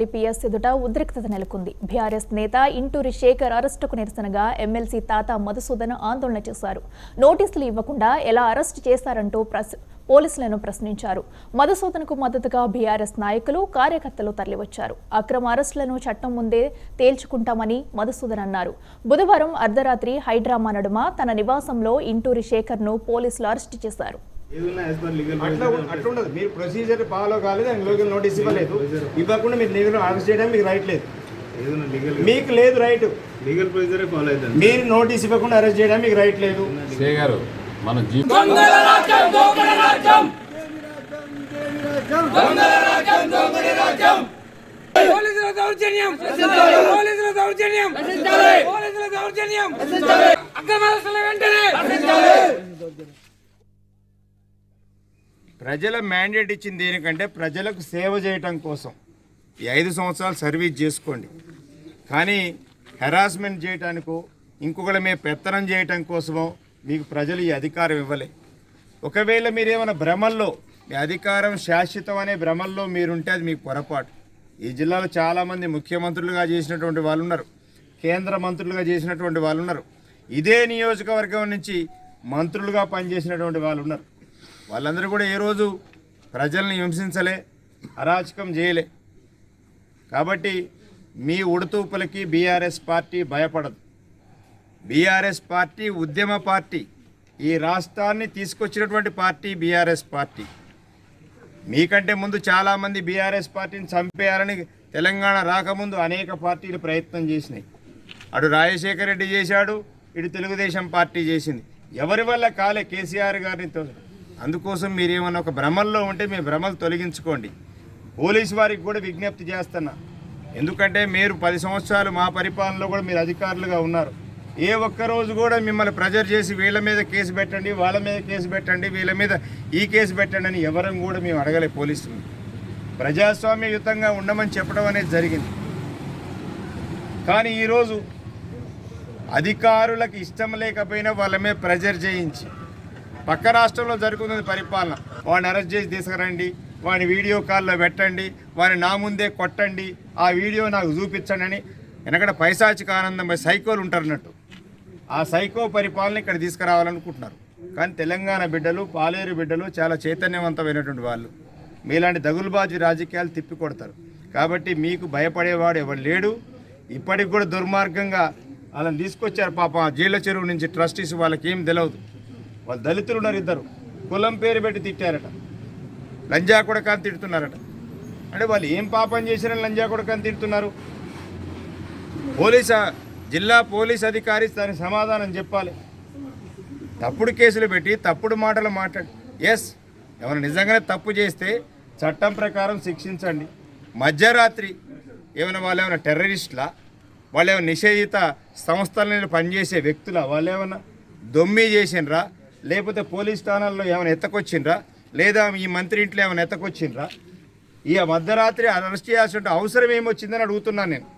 TPS ఎదుట ఉద్రిక్తత నెలకొంది. బీఆర్ఎస్ నేత ఇంటూరి శేఖర్ అరెస్టుకు నిరసనగా ఎమ్మెల్సీ తాత మధుసూదన్ ఆందోళన చేశారు. నోటీసులు ఇవ్వకుండా ఎలా అరెస్టు చేశారంటూ పోలీసులను ప్రశ్నించారు. మధుసూదన్కు మద్దతుగా బీఆర్ఎస్ నాయకులు, కార్యకర్తలు తరలివచ్చారు. అక్రమ అరెస్టులను చట్టం ముందే తేల్చుకుంటామని మధుసూదన్ అన్నారు. బుధవారం అర్ధరాత్రి హైడ్రామా నడుమ తన నివాసంలో ఇంటూరి శేఖర్ను పోలీసులు అరెస్టు చేశారు. మీరు ప్రొసీజర్ ఫాలో కాలేదు, లీగల్ నోటీస్ ఇవ్వలేదు, ఇవ్వకుండా మీరు లీగల్ అరెస్ట్ చేయడానికి మీకు రైట్ లేదు, మీకు లేదు రైట్. లీగల్ ప్రొసీజర్ ఫాలో అవుతుంది. మీరు నోటీస్ ఇవ్వకుండా అరెస్ట్ చేయడానికి మీకు రైట్ లేదు. ప్రజల మ్యాండేట్ ఇచ్చింది దేనికంటే ప్రజలకు సేవ చేయటం కోసం. ఈ 5 సంవత్సరాలు సర్వీస్ చేసుకోండి, కానీ హెరాస్మెంట్ చేయటానికో ఇంకొకళ్ళ మీద పెత్తనం చేయటం కోసమో మీకు ప్రజలు ఈ అధికారం ఇవ్వలే. ఒకవేళ మీరేమైనా భ్రమల్లో, మీ అధికారం శాశ్వతం అనే భ్రమల్లో మీరుంటే అది మీకు పొరపాటు. ఈ జిల్లాలో చాలామంది ముఖ్యమంత్రులుగా చేసినటువంటి వాళ్ళు ఉన్నారు, కేంద్ర మంత్రులుగా చేసినటువంటి వాళ్ళు ఉన్నారు, ఇదే నియోజకవర్గం నుంచి మంత్రులుగా పనిచేసినటువంటి వాళ్ళు ఉన్నారు. వాళ్ళందరూ కూడా ఏ రోజు ప్రజల్ని హింసించలే, అరాచకం చేయలే. కాబట్టి మీ ఉడతూపులకి బీఆర్ఎస్ పార్టీ భయపడదు. బీఆర్ఎస్ పార్టీ ఉద్యమ పార్టీ, ఈ రాష్ట్రాన్ని తీసుకొచ్చినటువంటి పార్టీ బీఆర్ఎస్ పార్టీ. మీకంటే ముందు చాలామంది బీఆర్ఎస్ పార్టీని చంపేయాలని తెలంగాణ రాకముందు అనేక పార్టీలు ప్రయత్నం చేసినాయి. అటు రాజశేఖర రెడ్డి చేశాడు, ఇటు తెలుగుదేశం పార్టీ చేసింది. ఎవరి వల్ల కాలే, కేసీఆర్ గారిని. అందుకోసం మీరేమన్నా ఒక భ్రమల్లో ఉంటే మీ భ్రమలు తొలగించుకోండి. పోలీసు వారికి కూడా విజ్ఞప్తి చేస్తున్నా, ఎందుకంటే మీరు 10 సంవత్సరాలు మా పరిపాలనలో కూడా మీరు అధికారులుగా ఉన్నారు. ఏ ఒక్కరోజు కూడా మిమ్మల్ని ప్రెజర్ చేసి వీళ్ళ మీద కేసు పెట్టండి, వాళ్ళ మీద కేసు పెట్టండి, వీళ్ళ మీద ఈ కేసు పెట్టండి అని ఎవరం కూడా మేము అడగలే. పోలీసులు ప్రజాస్వామ్యయుతంగా ఉండమని చెప్పడం అనేది జరిగింది. కానీ ఈరోజు అధికారులకు ఇష్టం లేకపోయినా వాళ్ళ మీద ప్రెజర్ చేయించి, పక్క రాష్ట్రంలో జరుగుతున్న పరిపాలన, వాడిని అరెస్ట్ చేసి తీసుకురండి, వాడిని వీడియో కాల్లో పెట్టండి, వాడిని నా ముందే కొట్టండి, ఆ వీడియో నాకు చూపించండి అని వెనకడ పైశాచిక ఆనందం సైకోలు ఉంటారన్నట్టు ఆ సైకో పరిపాలన ఇక్కడ తీసుకురావాలనుకుంటున్నారు. కానీ తెలంగాణ బిడ్డలు, పాలేరు బిడ్డలు చాలా చైతన్యవంతమైనటువంటి వాళ్ళు. మీలాంటి దగులుబాజీ రాజకీయాలు తిప్పికొడతారు. కాబట్టి మీకు భయపడేవాడు ఎవరు లేడు. ఇప్పటికి కూడా దుర్మార్గంగా వాళ్ళని తీసుకొచ్చారు. పాప జీళ్ళ చెరువు నుంచి ట్రస్టీస్, వాళ్ళకి ఏం తెలియదు. వాళ్ళు దళితులు ఉన్నారు, ఇద్దరు కులం పేరు పెట్టి తిట్టారట, లంజా కొడక అని తిడుతున్నారట. అంటే వాళ్ళు ఏం పాపం చేశారని లంజా కొడక అని తిడుతున్నారు? జిల్లా పోలీస్ అధికారి దానికి సమాధానం చెప్పాలి. తప్పుడు కేసులు పెట్టి తప్పుడు మాటలు మాట్లాడి, ఎస్ ఏమైనా నిజంగానే తప్పు చేస్తే చట్టం ప్రకారం శిక్షించండి. మధ్యరాత్రి ఏమైనా వాళ్ళు ఏమైనా టెర్రరిస్టులా, వాళ్ళు ఏమైనా నిషేధిత సంస్థల పనిచేసే వ్యక్తులా, వాళ్ళు ఏమైనా దొమ్మి చేసినరా, లేకపోతే పోలీస్ స్థానాల్లో ఏమైనా ఎత్తకొచ్చిండ్రా, లేదా ఈ మంత్రి ఇంట్లో ఏమైనా ఎత్తకొచ్చిండ్రా? ఈ మధ్యరాత్రి అరెస్ట్ చేయాల్సిన అవసరం ఏమొచ్చిందని అడుగుతున్నాను నేను.